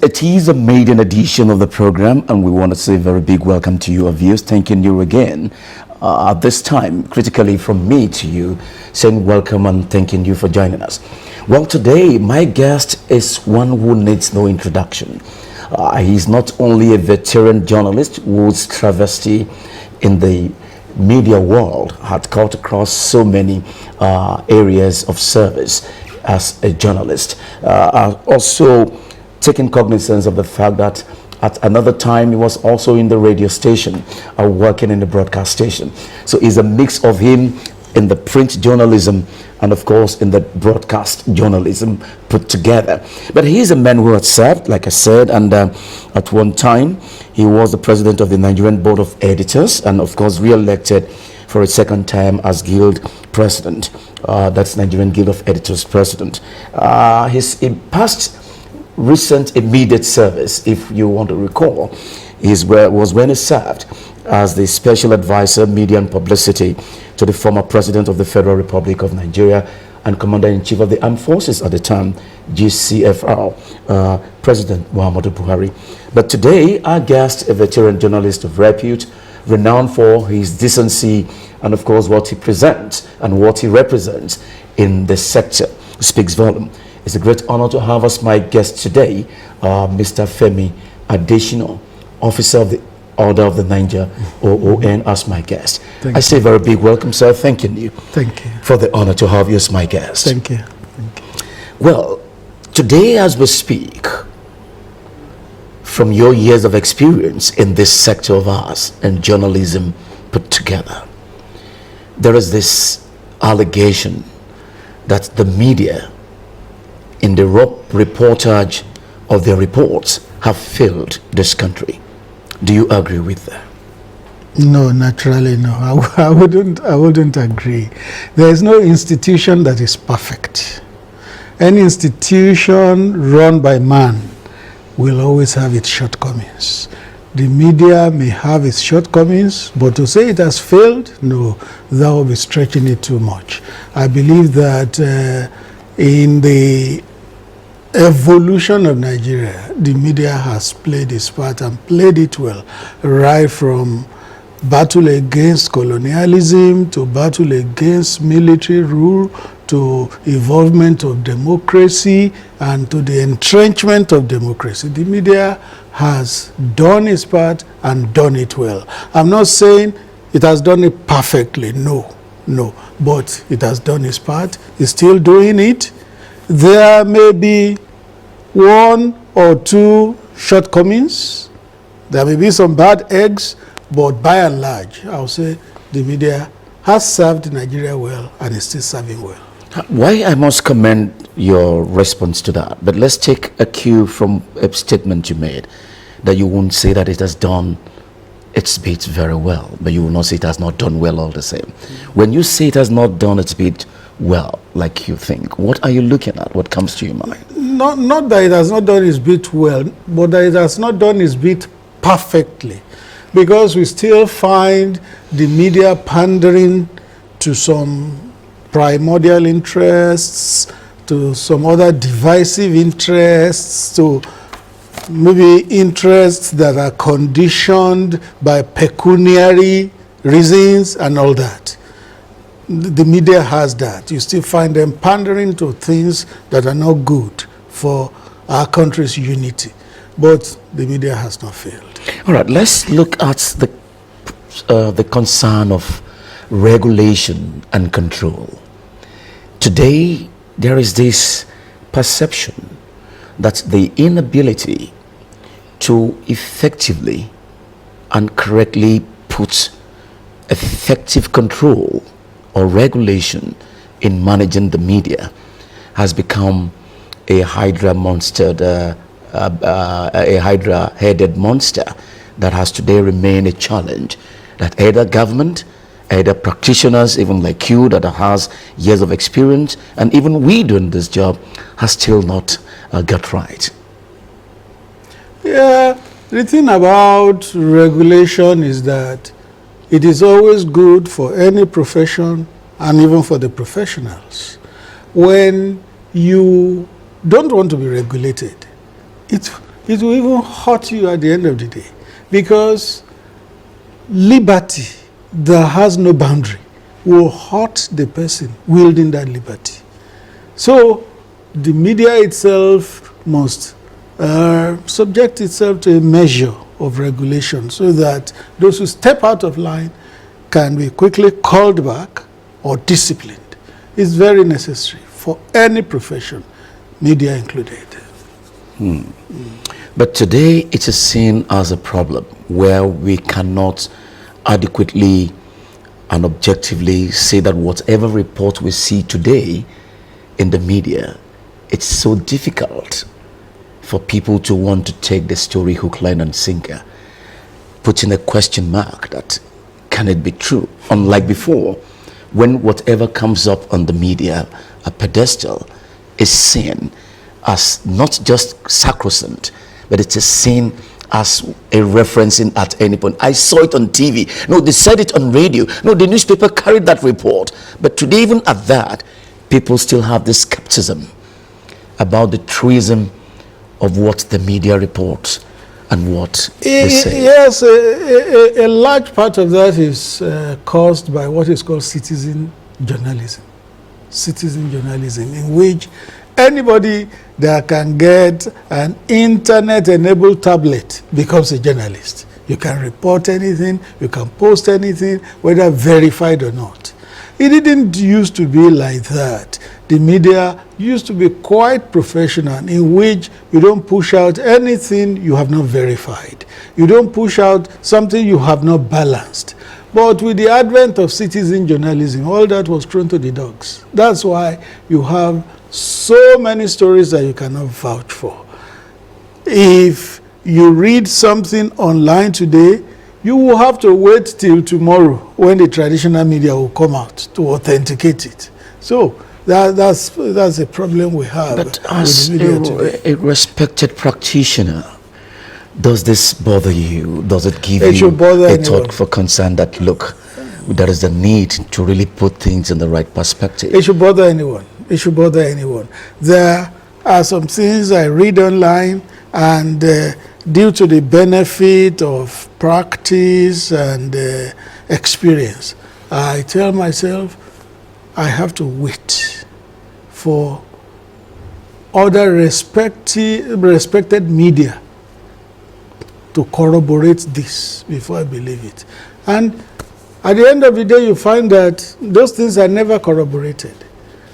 It is a maiden edition of the program, and we want to say a very big welcome to you, our viewers. Thanking you again at this time, critically from me to you, saying welcome and thanking you for joining us. Well, today my guest is one who needs no introduction. He's not only a veteran journalist whose travesty in the media world had cut across so many areas of service as a journalist. Also taking cognizance of the fact that at another time he was also in the radio station working in the broadcast station. So it's a mix of him in the print journalism and of course in the broadcast journalism put together. But he is a man who had served, like I said, and at one time he was the president of the Nigerian Board of Editors and of course re-elected for a second time as Guild president. That's Nigerian Guild of Editors president. His past recent immediate service, if you want to recall, was when he served as the special advisor, media and publicity to the former president of the Federal Republic of Nigeria and commander-in-chief of the armed forces at the time, GCFR, President Muhammadu Buhari. But today, our guest, a veteran journalist of repute, renowned for his decency and of course what he presents and what he represents in the sector, speaks volume. It's a great honor to have as my guest today, Mr. Femi Adesina, officer of the Order of the Niger OON, as my guest. I say very big welcome, sir. Thanking you. Thank you for the honor to have you as my guest. Thank you. Thank you. Well, today as we speak, from your years of experience in this sector of ours and journalism put together, there is this allegation that the media in the reportage of their reports have failed this country. Do you agree with that? No, naturally no. I wouldn't agree. There is no institution that is perfect. Any institution run by man will always have its shortcomings. The media may have its shortcomings, but to say it has failed, no, that will be stretching it too much. I believe that in the evolution of Nigeria, the media has played its part and played it well, right from battle against colonialism to battle against military rule to involvement of democracy and to the entrenchment of democracy. The media has done its part and done it well. I'm not saying it has done it perfectly, no, but it has done its part, it's still doing it. There may be one or two shortcomings, there may be some bad eggs, but by and large, I'll say the media has served Nigeria well and is still serving well. Why I must commend your response to that, but let's take a cue from a statement you made, that you won't say that it has done its bit very well, but you will not say it has not done well all the same. When you say it has not done its bit well, like you think, what are you looking at? What comes to your mind? Not that it has not done its bit well, but that it has not done its bit perfectly, because we still find the media pandering to some primordial interests, to some other divisive interests, to maybe interests that are conditioned by pecuniary reasons and all that. The media has that. You still find them pandering to things that are not good for our country's unity. But the media has not failed. All right, let's look at the concern of regulation and control. Today, there is this perception that the inability to effectively and correctly put effective control or regulation in managing the media has become a hydra monster, a hydra-headed monster that has today remained a challenge that either government, either practitioners, even like you that has years of experience, and even we doing this job has still not got right? Yeah, the thing about regulation is that it is always good for any profession and even for the professionals. When you don't want to be regulated, it will even hurt you at the end of the day, because liberty that has no boundary will hurt the person wielding that liberty. So the media itself must subject itself to a measure of regulation so that those who step out of line can be quickly called back or disciplined. It's very necessary for any profession, media included. But today it is seen as a problem where we cannot adequately and objectively say that whatever report we see today in the media, it's so difficult for people to want to take the story hook, line and sinker, putting a question mark that can it be true? Unlike before, when whatever comes up on the media, a pedestal, is seen as not just sacrosanct, but it is seen as a referencing at any point. I saw it on TV. No, they said it on radio. No, the newspaper carried that report. But today, even at that, people still have this skepticism about the truism of what the media reports and what they say. Yes, a large part of that is caused by what is called citizen journalism. Citizen journalism, in which anybody that can get an internet-enabled tablet becomes a journalist. You can report anything, you can post anything, whether verified or not. It didn't used to be like that. The media used to be quite professional, in which you don't push out anything you have not verified. You don't push out something you have not balanced. But with the advent of citizen journalism, all that was thrown to the dogs. That's why you have so many stories that you cannot vouch for. If you read something online today, you will have to wait till tomorrow when the traditional media will come out to authenticate it. So that's a problem we have. But as a respected practitioner, does this bother you? Does it give you a thought for concern that, look, there is a need to really put things in the right perspective? It should bother anyone. It should bother anyone. There are some things I read online, and due to the benefit of practice and experience, I tell myself I have to wait for other respected media to corroborate this before I believe it. And at the end of the day, you find that those things are never corroborated.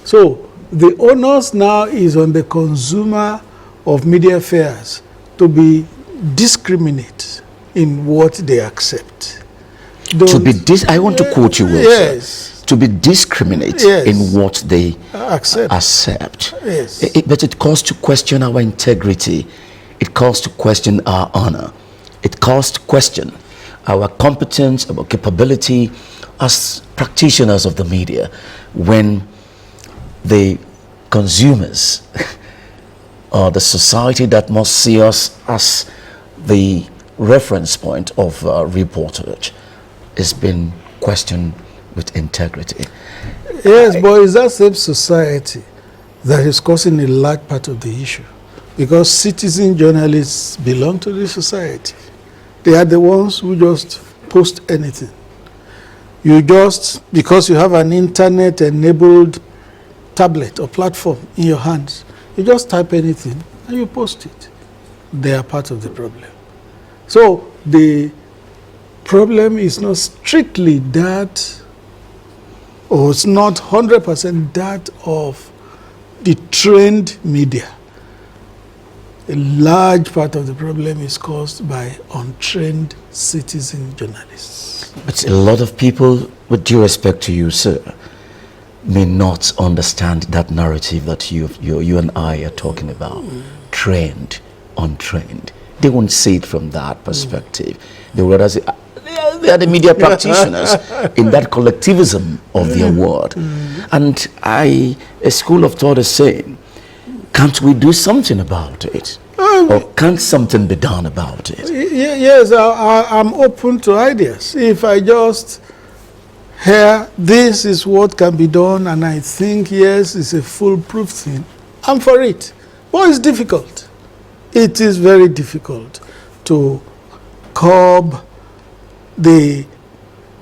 So the onus now is on the consumer of media affairs to be discriminate in what they accept. I want to quote you, Wilson. Yes. To be discriminate in what they accept. Yes. But it calls to question our integrity. It calls to question our honor. It calls to question our competence, our capability as practitioners of the media, when the consumers or the society that must see us as the reference point of reportage is being questioned with integrity. Yes, but it's that same society that is causing a large part of the issue, because citizen journalists belong to the society. They are the ones who just post anything. You just, because you have an internet-enabled tablet or platform in your hands, you just type anything and you post it. They are part of the problem. So the problem is not strictly that, or it's not 100% that of the trained media. A large part of the problem is caused by untrained citizen journalists. But a lot of people, with due respect to you, sir, may not understand that narrative that you and I are talking about. Trained, untrained. They won't see it from that perspective. They would rather say, they are the media practitioners in that collectivism of their word. And a school of thought is saying, can't we do something about it? Or can't something be done about it? Yes, I'm open to ideas. If I just hear this is what can be done, and I think, yes, it's a foolproof thing, I'm for it. But it's difficult. It is very difficult to curb the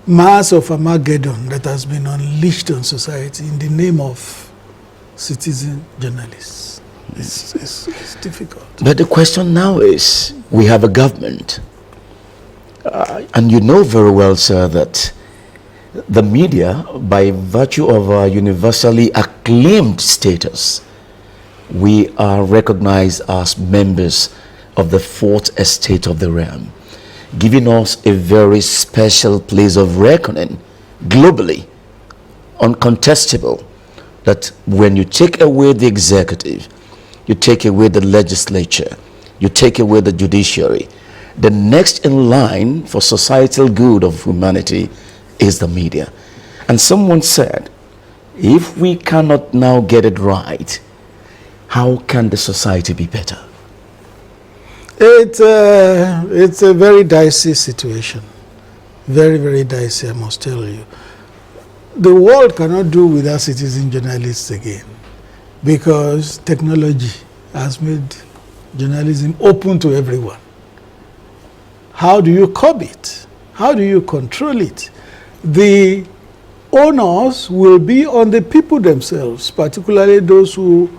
mass of Armageddon that has been unleashed on society in the name of citizen journalists. It's difficult. But the question now is, we have a government. And you know very well, sir, that the media, by virtue of our universally acclaimed status, we are recognized as members of the fourth estate of the realm, giving us a very special place of reckoning globally, uncontestable, that when you take away the executive, you take away the legislature, you take away the judiciary, the next in line for societal good of humanity is the media. And someone said, if we cannot now get it right, how can the society be better? It's a very dicey situation. Very, very dicey, I must tell you. The world cannot do without citizen journalists again, because technology has made journalism open to everyone. How do you curb it? How do you control it? The onus will be on the people themselves, particularly those who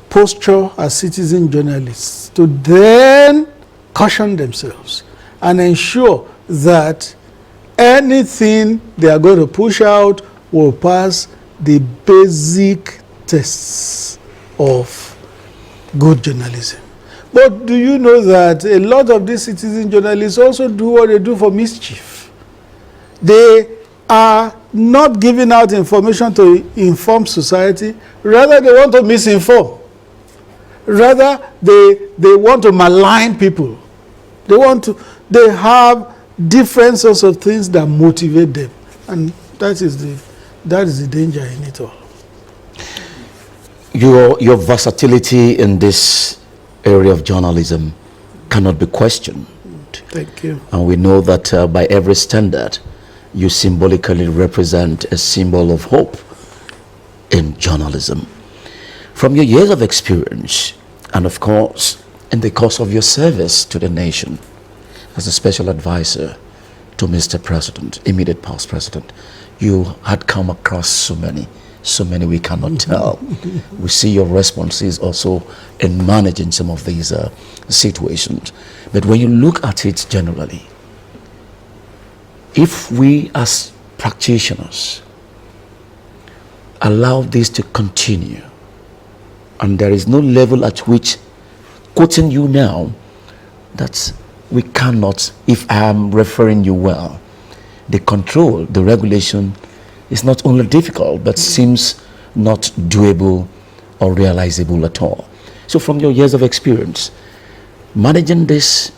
posture as citizen journalists, to then caution themselves and ensure that anything they are going to push out will pass the basic tests of good journalism. But do you know that a lot of these citizen journalists also do what they do for mischief? They are not giving out information to inform society, rather they want to misinform. Rather, they want to malign people. They have different sorts of things that motivate them. And that is the danger in it all. Your versatility in this area of journalism cannot be questioned. Thank you. And we know that by every standard, you symbolically represent a symbol of hope in journalism. From your years of experience, and of course, in the course of your service to the nation, as a special advisor to Mr. President, immediate past president, you had come across so many we cannot tell. We see your responses also in managing some of these situations. But when you look at it generally, if we as practitioners allow this to continue, and there is no level at which, quoting you now, that we cannot, if I am referring you well, the control, the regulation is not only difficult, but seems not doable or realizable at all. So from your years of experience, managing this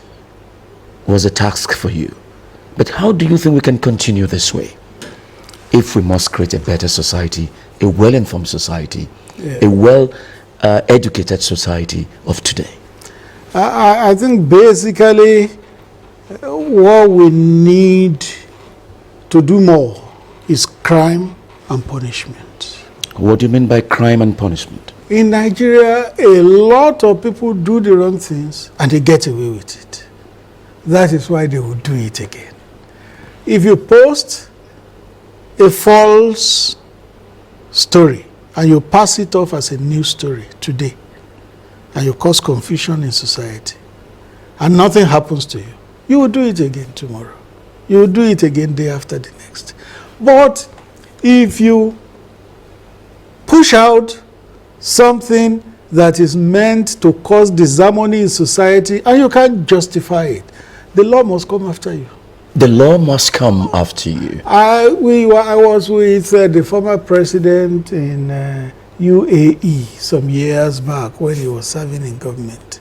was a task for you. But how do you think we can continue this way? If we must create a better society, a well-informed society, a well-educated society of today? I think basically what we need to do more is crime and punishment. What do you mean by crime and punishment? In Nigeria, a lot of people do the wrong things and they get away with it. That is why they will do it again. If you post a false story and you pass it off as a news story today, and you cause confusion in society, and nothing happens to you, you will do it again tomorrow. You will do it again day after the next. But if you push out something that is meant to cause disharmony in society and you can't justify it, the law must come after you. The law must come after you. I was with the former president in UAE some years back when he was serving in government,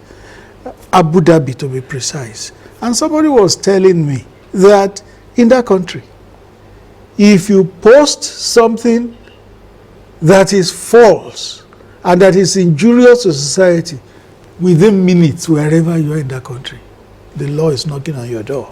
Abu Dhabi to be precise. And somebody was telling me that in that country, if you post something that is false and that is injurious to society, within minutes, wherever you are in that country, the law is knocking on your door.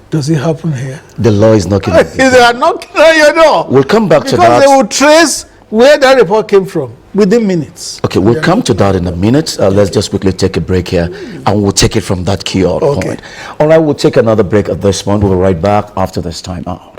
Does it happen here? The law is knocking on your door. They are knocking on your door. We'll come back to that. Because they will trace where that report came from within minutes. Okay, we'll come to that in a minute. Let's just quickly take a break here, and we'll take it from that key point. All right, we'll take another break at this point. We'll be right back after this time out.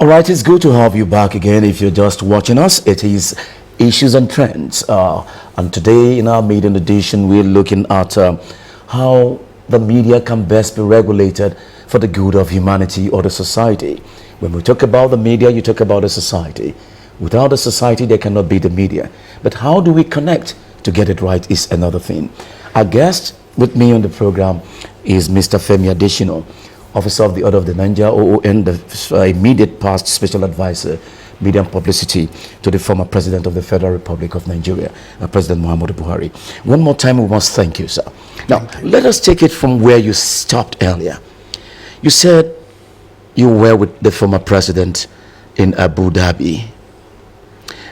All right, it's good to have you back again. If you're just watching us, it is Issues and Trends. And today in our maiden edition, we're looking at how the media can best be regulated for the good of humanity or the society. When we talk about the media, you talk about the society. Without the society, there cannot be the media. But how do we connect to get it right is another thing. Our guest with me on the program is Mr. Femi Adesina, Officer of the Order of the Nigeria OON, the immediate past Special Advisor, Media and Publicity to the former President of the Federal Republic of Nigeria, President Muhammadu Buhari. One more time, we must thank you, sir. Now, let us take it from where you stopped earlier. You said you were with the former President in Abu Dhabi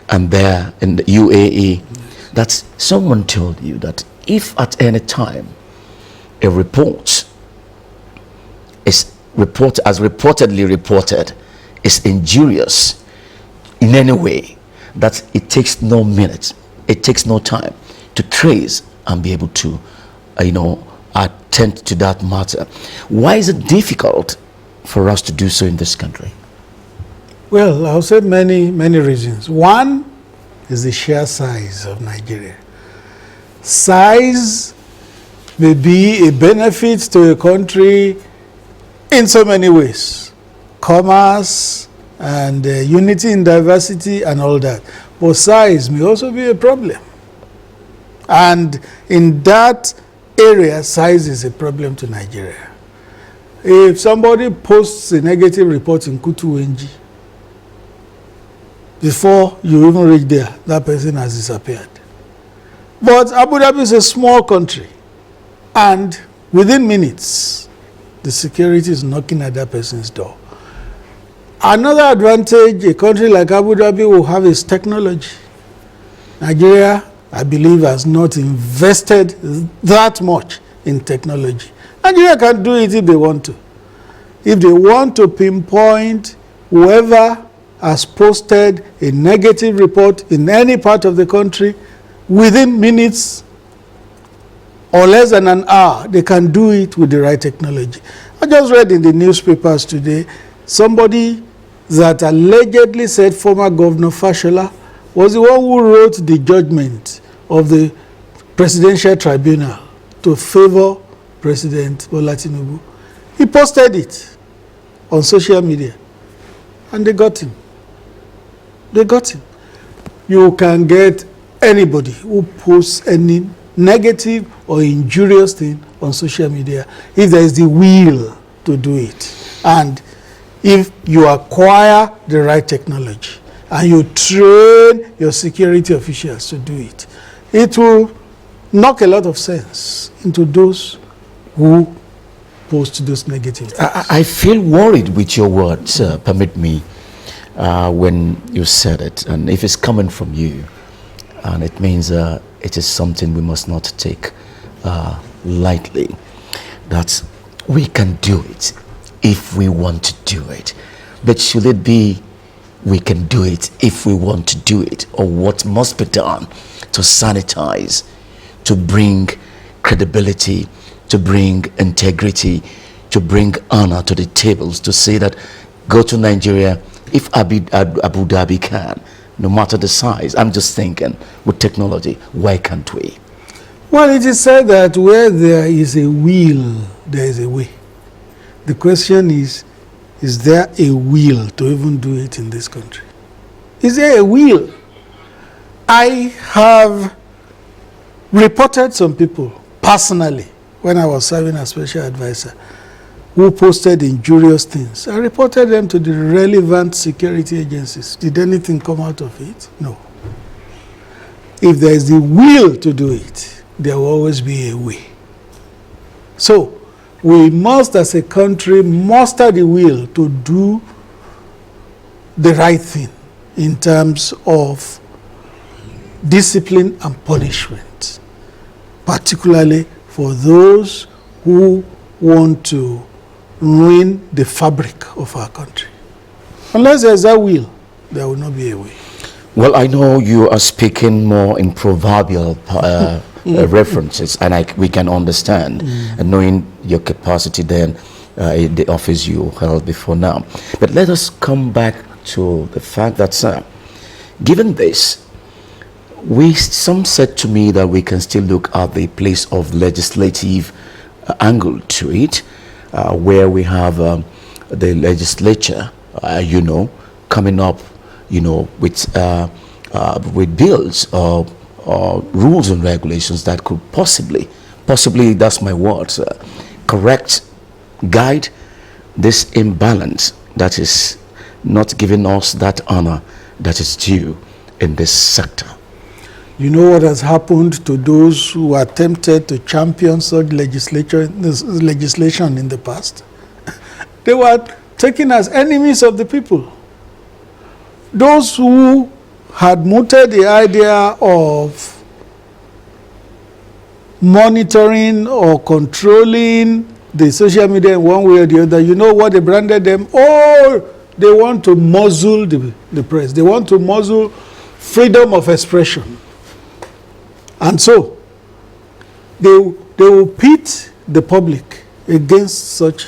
and there in the UAE. That someone told you that if at any time a report is reportedly reported is injurious in any way, that it takes no minutes, it takes no time to trace and be able to attend to that matter. Why is it difficult for us to do so in this country? Well, I'll say many reasons. One is the sheer size of Nigeria. Size may be a benefit to a country in so many ways. Commerce and unity in diversity and all that. But size may also be a problem. And in that area, size is a problem to Nigeria. If somebody posts a negative report in Kutu, before you even reach there, that person has disappeared. But Abu Dhabi is a small country, and within minutes, the security is knocking at that person's door. Another advantage a country like Abu Dhabi will have is technology. Nigeria, I believe, has not invested that much in technology. Nigeria can do it if they want to. If they want to pinpoint whoever has posted a negative report in any part of the country, within minutes or less than an hour, they can do it with the right technology. I just read in the newspapers today, somebody that allegedly said former Governor Fashola was the one who wrote the judgment of the Presidential Tribunal to favor President Bola Tinubu. He posted it on social media, and they got him. They got him. You can get anybody who posts any negative or injurious thing on social media if there is the will to do it. And if you acquire the right technology and you train your security officials to do it, it will knock a lot of sense into those who post those negative things. I feel worried with your words, permit me, when you said it. And if it's coming from you, and it means it is something we must not take lightly, that we can do it if we want to do it. But should it be we can do it if we want to do it, or what must be done to sanitize, to bring credibility, to bring integrity, to bring honor to the tables, to say that go to Nigeria if Abu Dhabi can, no matter the size. I'm just thinking, with technology, why can't we? Well, it is said that where there is a will, there is a way. The question is there a will to even do it in this country? Is there a will? I have reported some people personally when I was serving as special advisor who posted injurious things. I reported them to the relevant security agencies. Did anything come out of it? No. If there is the will to do it, there will always be a way. So, we must, as a country, muster the will to do the right thing in terms of discipline and punishment, particularly for those who want to ruin the fabric of our country. Unless there's a will, there will not be a way. Well, I know you are speaking more in proverbial references, and we can understand, and knowing your capacity then in the office you held before now. But let us come back to the fact that, sir, given this, some said to me that we can still look at the place of legislative angle to it, where we have the legislature, coming up, with bills or rules and regulations that could possibly, that's my words, correct, guide this imbalance that is not giving us that honor that is due in this sector. You know what has happened to those who attempted to champion such legislation in the past? They were taken as enemies of the people. Those who had mooted the idea of monitoring or controlling the social media in one way or the other, you know what they branded them? Oh, they want to muzzle the press. They want to muzzle freedom of expression. And so, they will pit the public against such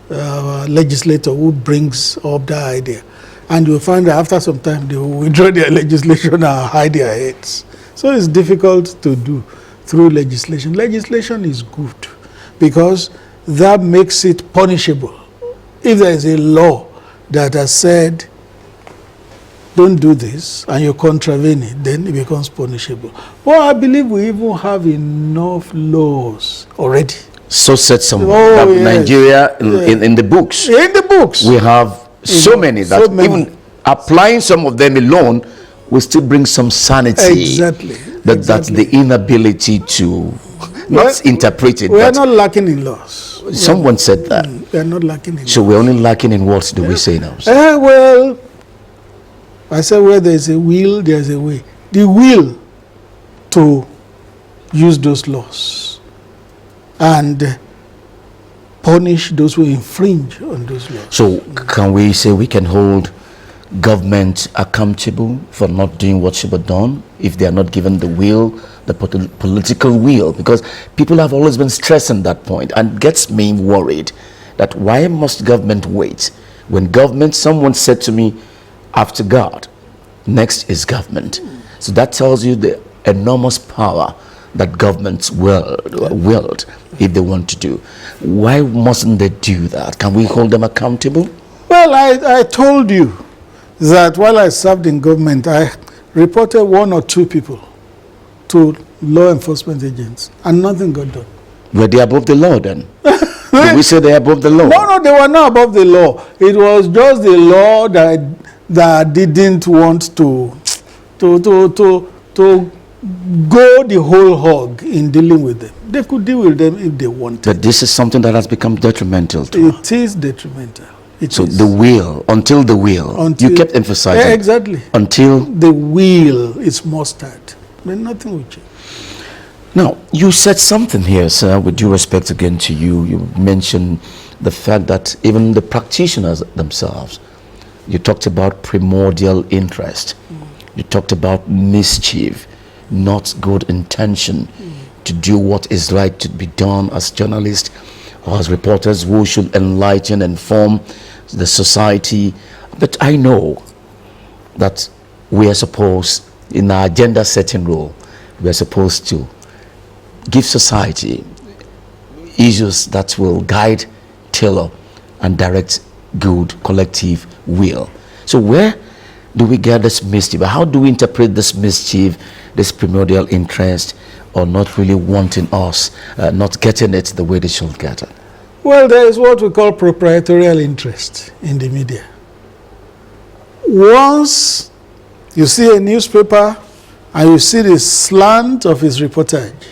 legislator who brings up that idea. And you'll find that after some time, they will withdraw their legislation and hide their heads. So it's difficult to do through legislation. Legislation is good because that makes it punishable. If there is a law that has said, don't do this, and you contravene it, then it becomes punishable. Well, I believe we even have enough laws already. So said someone. Yes. Nigeria, in the books. In the books. We have so many that even applying some of them alone will still bring some sanity. Exactly. That's the inability to not interpret it. We are not lacking in laws. Someone said that. We are not lacking in So laws. we're only lacking in what do we say now? Well, I said where there is a will, there is a way. The will to use those laws and punish those who infringe on those laws. So can we say we can hold government accountable for not doing what should be done if they are not given the will, the political will? Because people have always been stressing that point, and gets me worried that why must government wait? When government, someone said to me, after God, next is government. So that tells you the enormous power that governments wield if they want to do. Why mustn't they do that? Can we hold them accountable? Well, I told you that while I served in government, I reported 1 or 2 people to law enforcement agents, and nothing got done. Were they above the law then? Did we say they're above the law? No, they were not above the law. It was just the law that didn't want to go the whole hog in dealing with them. They could deal with them if they wanted. But this is something that has become detrimental to us. It is detrimental. So the will, until the will, you kept emphasizing. Exactly. Until the will is mustard, then nothing will change. Now, you said something here, sir, with due respect again to you. You mentioned the fact that even the practitioners themselves, you talked about primordial interest. You talked about mischief, not good intention to do what is right to be done as journalists or as reporters who should enlighten, inform the society. But I know that we are supposed, in our agenda setting role, we are supposed to give society issues that will guide, tailor, and direct good collective will. So where do we get this mischief? How do we interpret this mischief, this primordial interest, or not really wanting us, not getting it the way they should get it? Well, there is what we call proprietorial interest in the media. Once you see a newspaper and you see the slant of its reportage,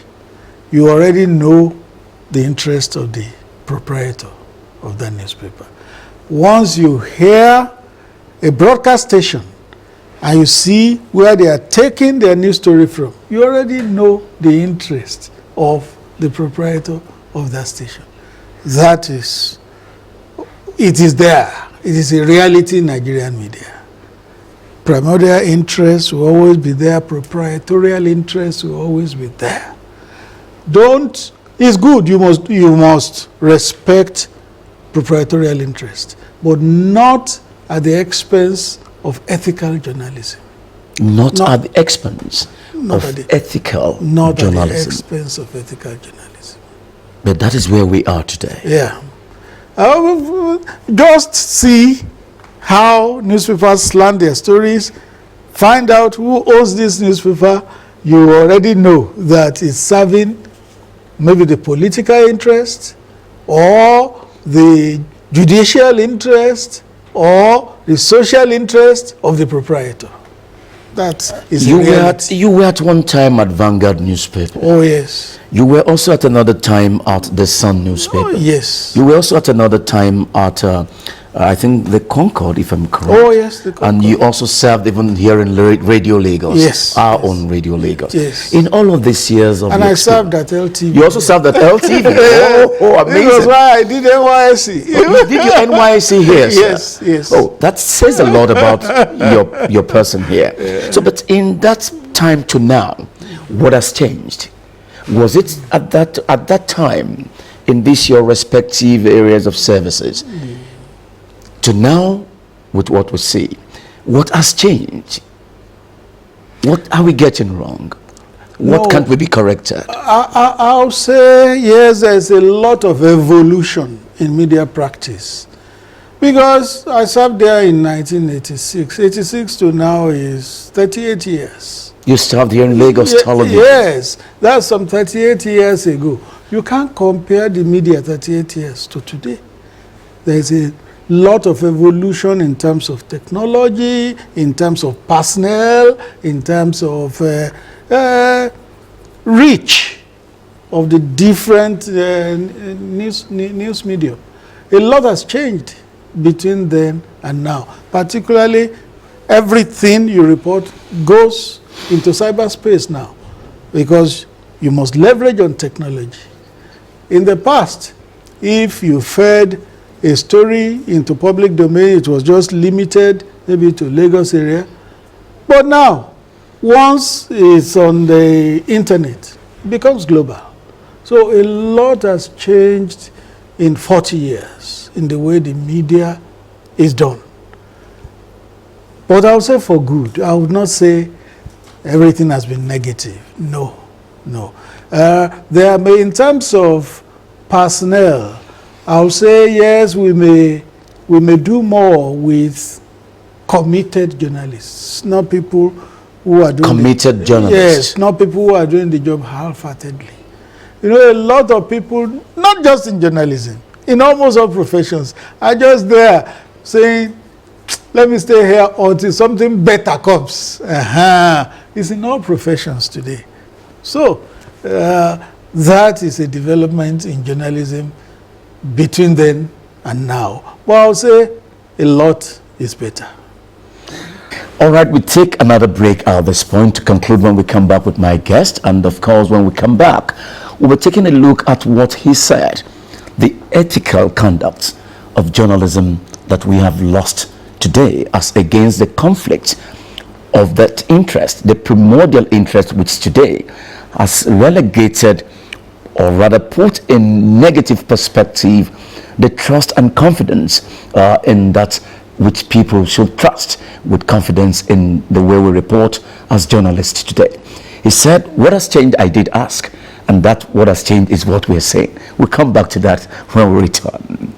you already know the interest of the proprietor of that newspaper. Once you hear a broadcast station and you see where they are taking their news story from, you already know the interest of the proprietor of that station. That is, it is there. It is a reality in Nigerian media. Primordial interest will always be there. Proprietorial interest will always be there. It's good. You must respect proprietorial interest, but not at the expense of ethical journalism. Not at the expense Not of at the- ethical Not at the journalism. expense of ethical journalism. But that is where we are today. Yeah. Just see how newspapers slant their stories. Find out who owns this newspaper. You already know that it's serving maybe the political interest or the judicial interest or the social interest of the proprietor. That is You the were, reality. you were at one time at Vanguard newspaper. Oh, yes. You were also at another time at the Sun Oh, newspaper. yes. You were also at another time at, I think, the Concord, if I'm correct. Oh, yes. The And you also served even here in Radio Lagos. Yes, Our yes. own Radio Lagos. Yes. In all of these years of And your I served experience- at LTV. You also served at LTV. oh, This was amazing. why I did NYSC. Did you NYC here, sir? Yes, yes. Oh, that says a lot about your person here. So, but in that time to now, what has changed? Was it at that time, in these your respective areas of services, to now, with what we see, what has changed? What are we getting wrong? What No. can't we be corrected? I'll say, yes, there's a lot of evolution in media practice. Because I served there in 1986. 86 to now is 38 years. You served here in Lagos Television. Yes, that's some 38 years ago. You can't compare the media 38 years to today. There's a lot of evolution in terms of technology, in terms of personnel, in terms of reach of the different news medium. A lot has changed between then and now. Particularly, everything you report goes into cyberspace now because you must leverage on technology. In the past, if you fed a story into public domain, it was just limited maybe to Lagos area. But now, once it's on the internet, it becomes global. So a lot has changed in 40 years in the way the media is done. But I'll say for good. I would not say everything has been negative. No, no. There may, in terms of personnel, I'll say yes, we may do more with committed journalists, not people who are doing Committed journalists. Yes, not people who are doing the job half-heartedly. You know, a lot of people, not just in journalism, in almost all professions, are just there saying, let me stay here until something better comes. It's in all professions today. So, that is a development in journalism between then and now. But I'll say a lot is better. All right, we take another break at this point to conclude when we come back with my guest. And of course, when we come back, we'll be taking a look at what he said, the ethical conduct of journalism that we have lost today as against the conflict of that interest, the primordial interest which today has relegated or rather put in negative perspective the trust and confidence in that which people should trust with confidence in the way we report as journalists today. He said, what has changed, I did ask, and that what has changed is what we're saying. We'll come back to that when we return.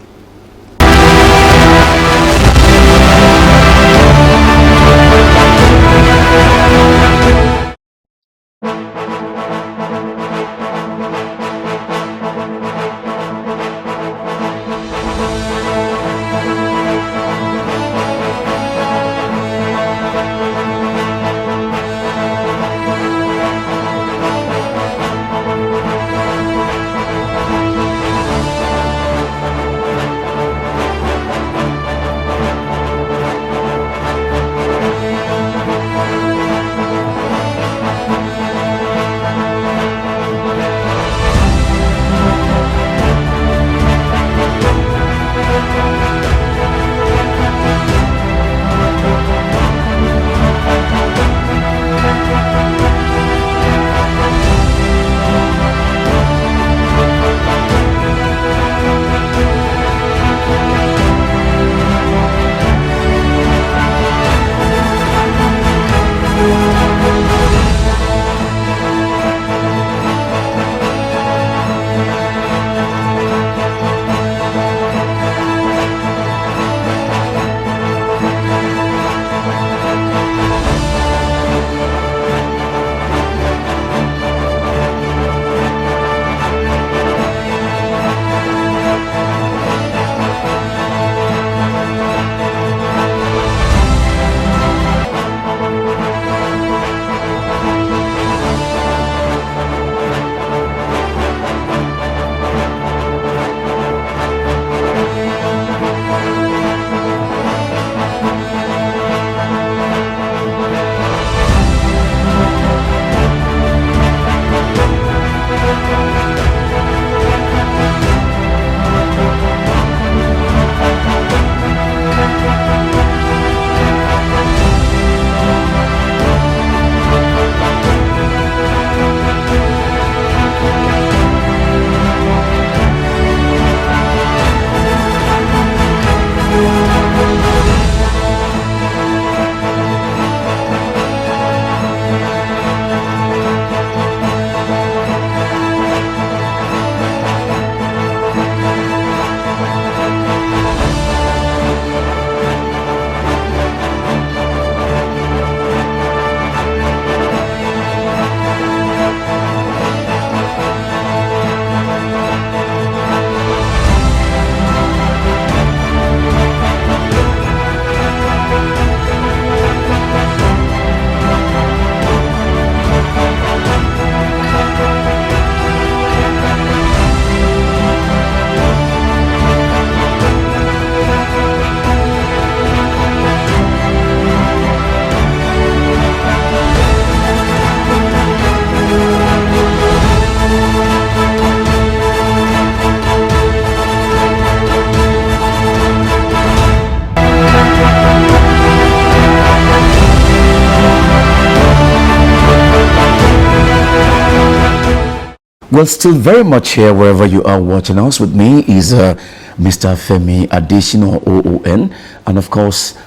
Well, still very much here wherever you are watching us. With me is Mr. Femi Adesina OON, and of course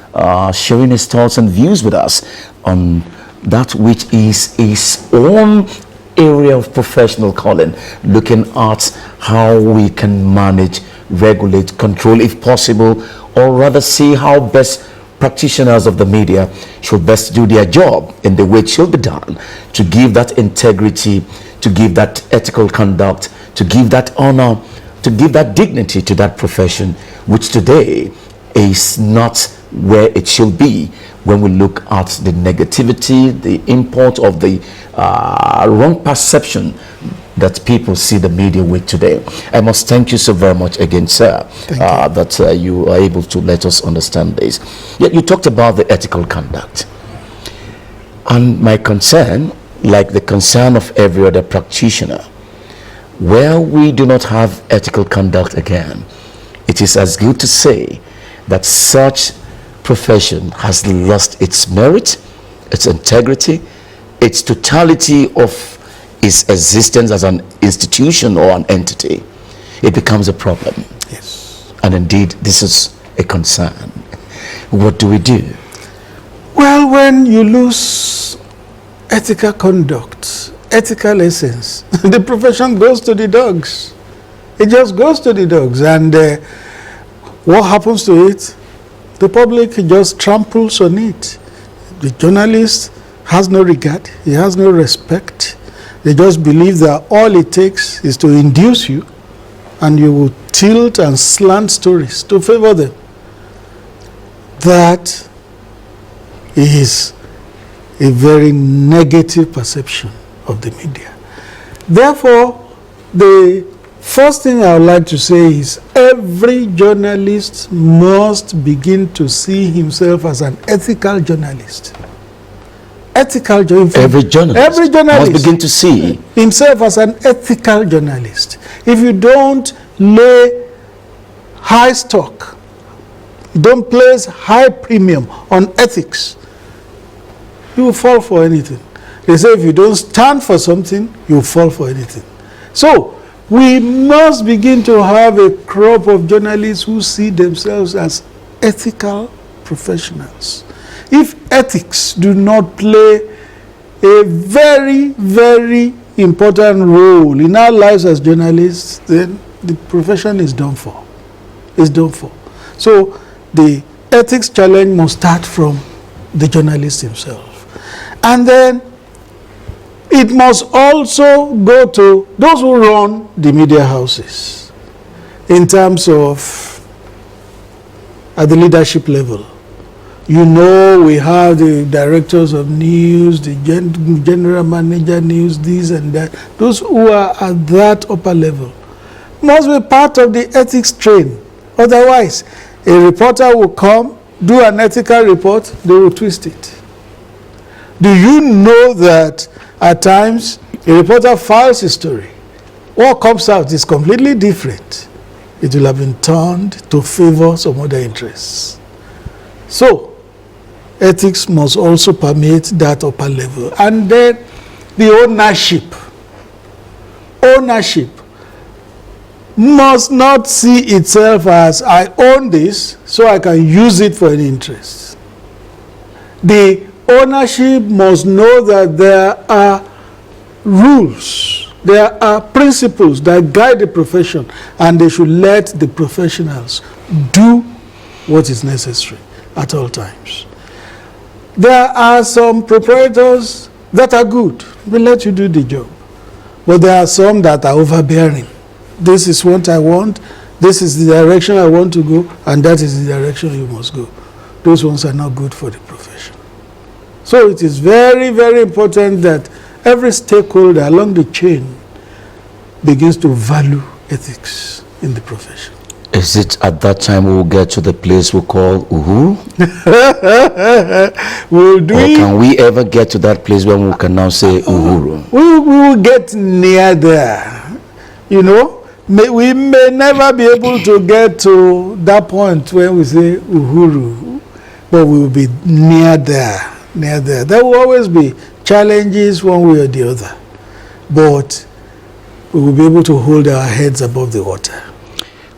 sharing his thoughts and views with us on that which is his own area of professional calling, looking at how we can manage, regulate, control if possible, or rather see how best practitioners of the media should best do their job in the way it should be done, to give that integrity, to give that ethical conduct, to give that honor, to give that dignity to that profession, which today is not where it should be when we look at the negativity, the import of the wrong perception that people see the media with today. I must thank you so very much again, sir, that you are able to let us understand this. Yet you talked about the ethical conduct. And my concern, like the concern of every other practitioner, where we do not have ethical conduct again, it is as good to say that such profession has lost its merit, its integrity, its totality of its existence as an institution or an entity. It becomes a problem. Yes. And indeed, this is a concern. What do we do? Well, when you lose ethical conduct, ethical essence, the profession goes to the dogs. It just goes to the dogs. And what happens to it? The public just tramples on it. The journalist has no regard. He has no respect. They just believe that all it takes is to induce you, and you will tilt and slant stories to favor them. That is a very negative perception of the media. Therefore, the first thing I would like to say is every journalist must begin to see himself as an ethical journalist. Ethical journalist. Every journalist must begin to see himself as an ethical journalist. If you don't lay high stock, don't place high premium on ethics, you will fall for anything. They say if you don't stand for something, you will fall for anything. So we must begin to have a crop of journalists who see themselves as ethical professionals. If ethics do not play a very, very important role in our lives as journalists, then the profession is done for. It's done for. So the ethics challenge must start from the journalist himself. And then it must also go to those who run the media houses in terms of at the leadership level. You know, we have the directors of news, the general manager news, this and that. Those who are at that upper level must be part of the ethics train. Otherwise, a reporter will come, do an ethical report, they will twist it. Do you know that at times a reporter files a story? What comes out is completely different. It will have been turned to favor some other interests. So, ethics must also permeate that upper level. And then the ownership. Ownership must not see itself as I own this so I can use it for any interest. The ownership must know that there are rules, there are principles that guide the profession, and they should let the professionals do what is necessary at all times. There are some proprietors that are good. They let you do the job. But there are some that are overbearing. This is what I want. This is the direction I want to go. And that is the direction you must go. Those ones are not good for the profession. So it is very, very important that every stakeholder along the chain begins to value ethics in the profession. Is it at that time we will get to the place we call Uhuru? Or can we ever get to that place when we can now say Uhuru? We will get near there. You know, we may never be able to get to that point when we say Uhuru, but we will be near there. Near there. There will always be challenges one way or the other. But we will be able to hold our heads above the water.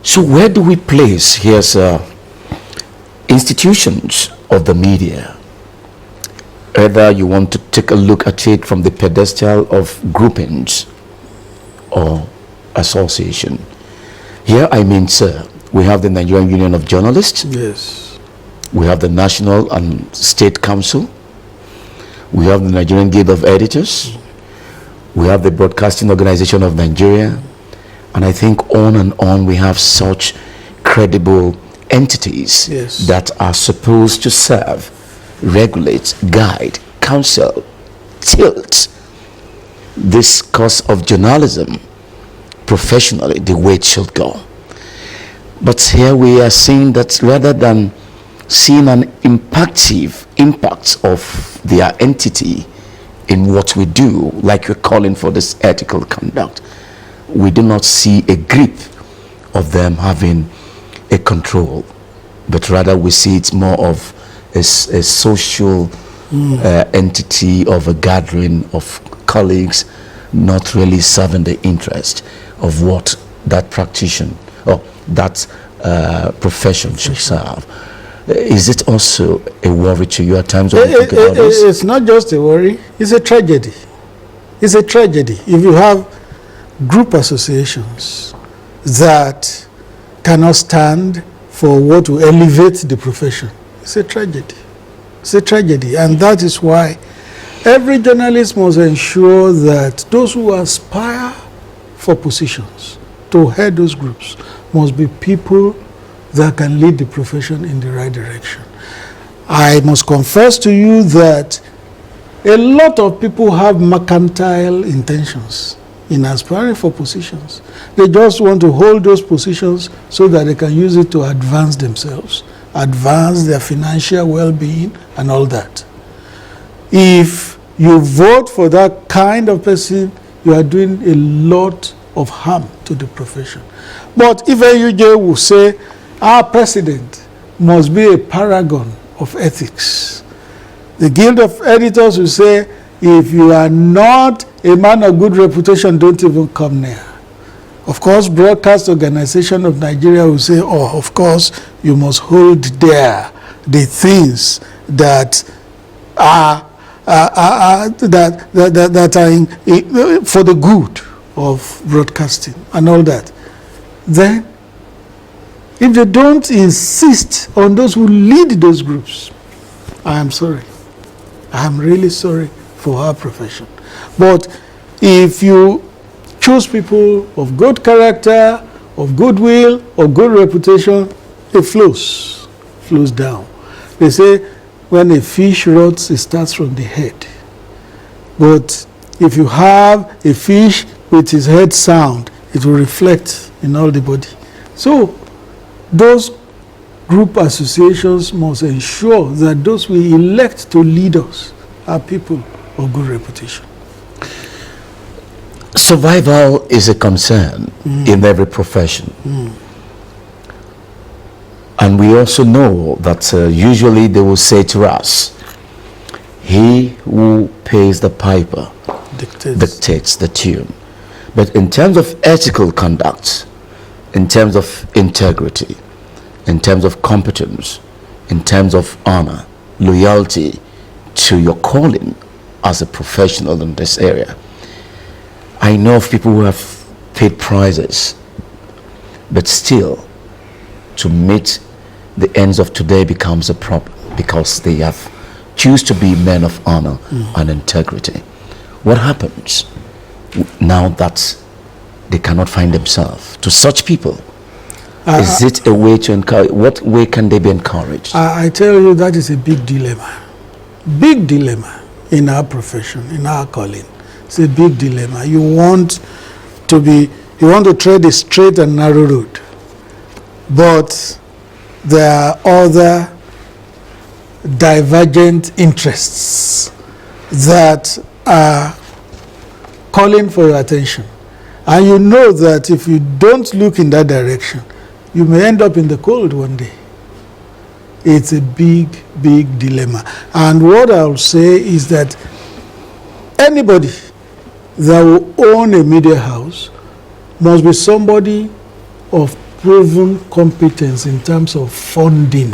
So where do we place here's institutions of the media? Whether you want to take a look at it from the pedestal of groupings or association. Here I mean, sir, we have the Nigerian Union of Journalists. Yes. We have the National and State Council. We have the Nigerian Guild of Editors. We have the Broadcasting Organization of Nigeria. And I think on and on we have such credible entities that are supposed to serve, regulate, guide, counsel, tilt this course of journalism professionally the way it should go. But here we are seeing that rather than seeing an impact of their entity in what we do, like we're calling for this ethical conduct, we do not see a grip of them having a control, but rather we see it's more of a social entity of a gathering of colleagues, not really serving the interest of what that practitioner or that profession should serve. Is it also a worry to you at times when you think about this? It's not just a worry, it's a tragedy. It's a tragedy if you have group associations that cannot stand for what will elevate the profession. It's a tragedy. It's a tragedy, and that is why every journalist must ensure that those who aspire for positions to head those groups must be people that can lead the profession in the right direction. I must confess to you that a lot of people have mercantile intentions in aspiring for positions. They just want to hold those positions so that they can use it to advance themselves, advance their financial well-being and all that. If you vote for that kind of person, you are doing a lot of harm to the profession. But if AUJ will say, our president must be a paragon of ethics, the Guild of Editors will say, if you are not a man of good reputation, don't even come near. Of course, Broadcast Organization of Nigeria will say, oh, of course, you must hold there the things that are that are in, for the good of broadcasting and all that. Then, if they don't insist on those who lead those groups, I am sorry. I am really sorry for our profession. But if you choose people of good character, of goodwill, of good reputation, it flows down. They say when a fish rots, it starts from the head. But if you have a fish with his head sound, it will reflect in all the body. So those group associations must ensure that those we elect to lead us are people of good reputation. Survival is a concern in every profession. And we also know that usually they will say to us, he who pays the piper dictates the tune. But in terms of ethical conduct, in terms of integrity, in terms of competence, in terms of honor, loyalty to your calling as a professional in this area, I know of people who have paid prizes, but still to meet the ends of today becomes a problem because they have choose to be men of honor and integrity. What happens now that they cannot find themselves? To such people, is it a way to encourage? What way can they be encouraged? I tell you, that is a big dilemma. Big dilemma in our profession, in our calling. It's a big dilemma. You want to tread a straight and narrow road, but there are other divergent interests that are calling for your attention. And you know that if you don't look in that direction, you may end up in the cold one day. It's a big, big dilemma. And what I'll say is that anybody that will own a media house must be somebody of proven competence in terms of funding.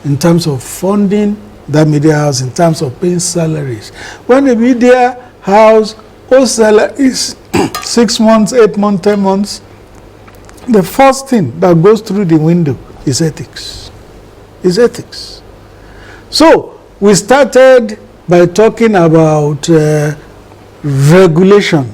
In terms of funding that media house, in terms of paying salaries. When the media house owes salaries 6 months, 8 months, 10 months, the first thing that goes through the window is ethics. Is ethics. So we started by talking about regulation.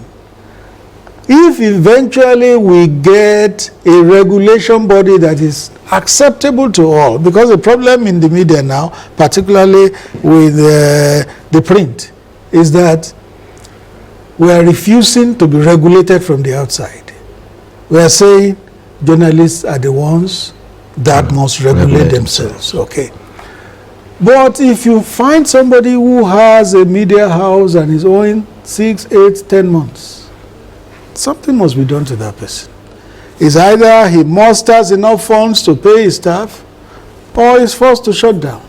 If eventually we get a regulation body that is acceptable to all, because the problem in the media now, particularly with the print, is that we are refusing to be regulated from the outside. We are saying journalists are the ones that must regulate themselves. Okay. But if you find somebody who has a media house and is owing 6, 8, 10 months, something must be done to that person. It's either he musters enough funds to pay his staff, or he's forced to shut down.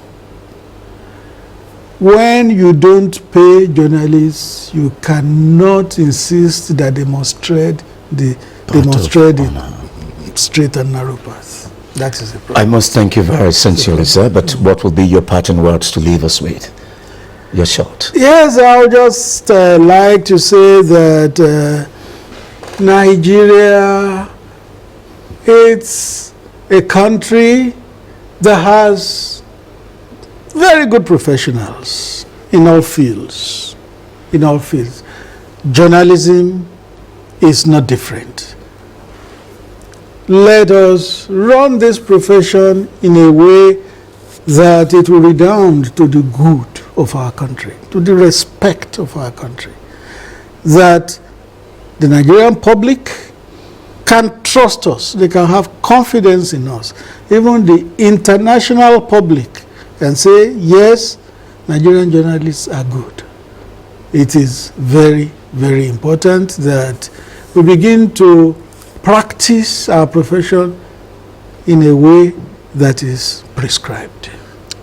When you don't pay journalists, you cannot insist that they must tread the straight and narrow path. That is the problem. I must thank you very sincerely, sir, but what will be your parting words to leave us with? You're short. Yes, I would just like to say that Nigeria, it's a country that has very good professionals in all fields. In all fields. Journalism is not different. Let us run this profession in a way that it will redound to the good of our country, to the respect of our country. That the Nigerian public can trust us, they can have confidence in us. Even the international public can say, yes, Nigerian journalists are good. It is very, very important that we begin to practice our profession in a way that is prescribed.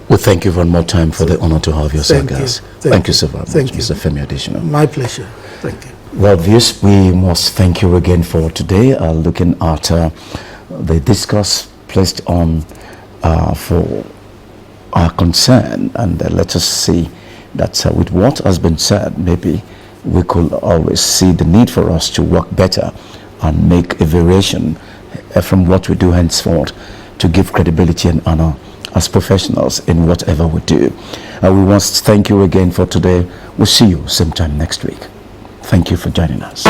Well, thank you one more time for the honor to have you, sir, guys. Thank you so very much, Mr. Femi Adesina. My pleasure. Thank you. Well, viewers, we must thank you again for today, looking at the discourse placed on for our concern, and let us see that with what has been said, maybe we could always see the need for us to work better and make a variation from what we do henceforth to give credibility and honor as professionals in whatever we do. We must thank you again for today. We'll see you same time next week. Thank you for joining us.